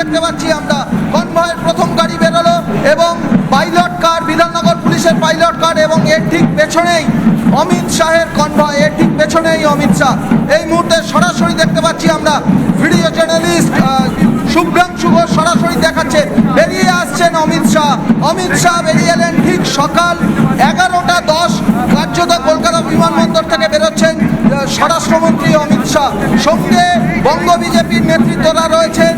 দেখতে পাচ্ছি আমরা। কনভয়ের প্রথম গাড়ি বেরোলো এবং পাইলট কার, বিধাননগর পুলিশের পাইলট কার, এবং এর ঠিক পেছনেই অমিত শাহের কনভয়, এর ঠিক পেছনেই অমিত শাহ। এই মুহূর্তে সরাসরি দেখতে পাচ্ছি আমরা, ভিডিও জার্নালিস্ট শুভ্রাংশু ঘোষ সরাসরি দেখাচ্ছে বেরিয়ে আসছেন অমিত শাহ। অমিত শাহ বেরিয়ে এলেন ঠিক সকাল 11:10, কার্যত কলকাতা বিমানবন্দর থেকে বেরোচ্ছেন স্বরাষ্ট্রমন্ত্রী অমিত শাহ। সঙ্গে বঙ্গ বিজেপির নেতৃত্বরা রয়েছেন,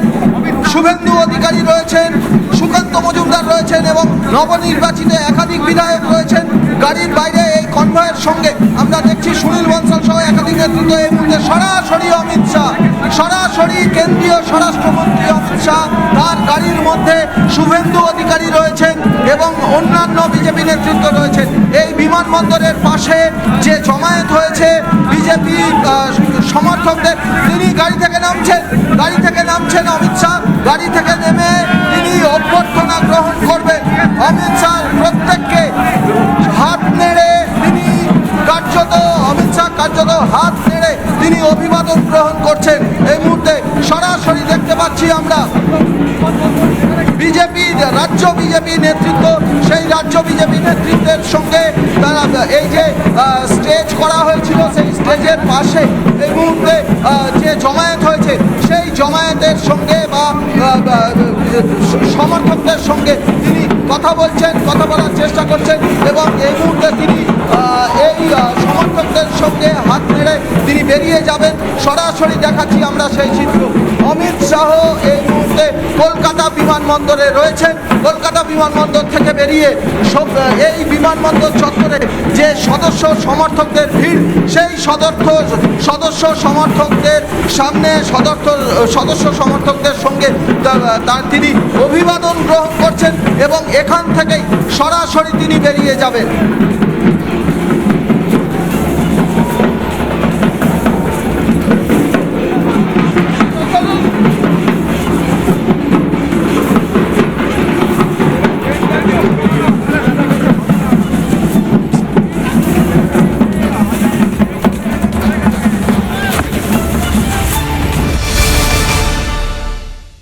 শুভেন্দু অধিকারী রয়েছেন, সুকান্ত মজুমদার রয়েছেন এবং নবনির্বাচিত একাধিক বিধায়ক রয়েছেন গাড়ির বাইরে। এই কনভয়ের সঙ্গে আমরা দেখছি সুনীল বনসাল সহ একাধিক নেতৃত্ব। এই মুহূর্তে সরাসরি অমিত শাহ, সরাসরি কেন্দ্রীয় স্বরাষ্ট্রমন্ত্রী অমিত শাহ, তার গাড়ির মধ্যে শুভেন্দু অধিকারী রয়েছেন এবং অন্যান্য বিজেপি নেতৃত্ব রয়েছেন। এই বিমানবন্দরের পাশে যে জমায়েত হয়েছে বিজেপি সমর্থকদের, তিনি গাড়ি থেকে নামছেন অমিত শাহ। গাড়ি থেকে নেমে তিনি অভ্যর্থনা গ্রহণ করবেন। অমিত শাহ প্রত্যেককে হাত নেড়ে তিনি অমিত শাহ কার্যত হাত নেড়ে তিনি অভিবাদন গ্রহণ করছেন। এই মুহূর্তে সরাসরি দেখতে পাচ্ছি আমরা রাজ্য বিজেপি নেতৃত্ব, সেই রাজ্য বিজেপি নেতৃত্বের সঙ্গে তারা এই যে স্টেজ করা হয়েছিল, সেই স্টেজের পাশে এই মুহূর্তে যে জমায়েত হয়েছে, সেই জমায়েতের সঙ্গে বা সমর্থকদের সঙ্গে তিনি কথা বলার চেষ্টা করছেন এবং এই মুহূর্তে তিনি এই সমর্থকদের সঙ্গে হাত নেড়ে তিনি বেরিয়ে যাবেন। সরাসরি দেখাচ্ছি আমরা সেই চিত্র। অমিত শাহ এই মুহূর্তে কলকাতা বিমানবন্দরে রয়েছেন। কলকাতা বিমানবন্দর থেকে বেরিয়ে এই বিমানবন্দর চত্বরে যে সমর্থকদের ভিড়, সেই সমর্থকদের সামনে সমর্থকদের সঙ্গে তিনি অভিবাদন গ্রহণ করছেন এবং এখান থেকেই সরাসরি তিনি বেরিয়ে যাবেন।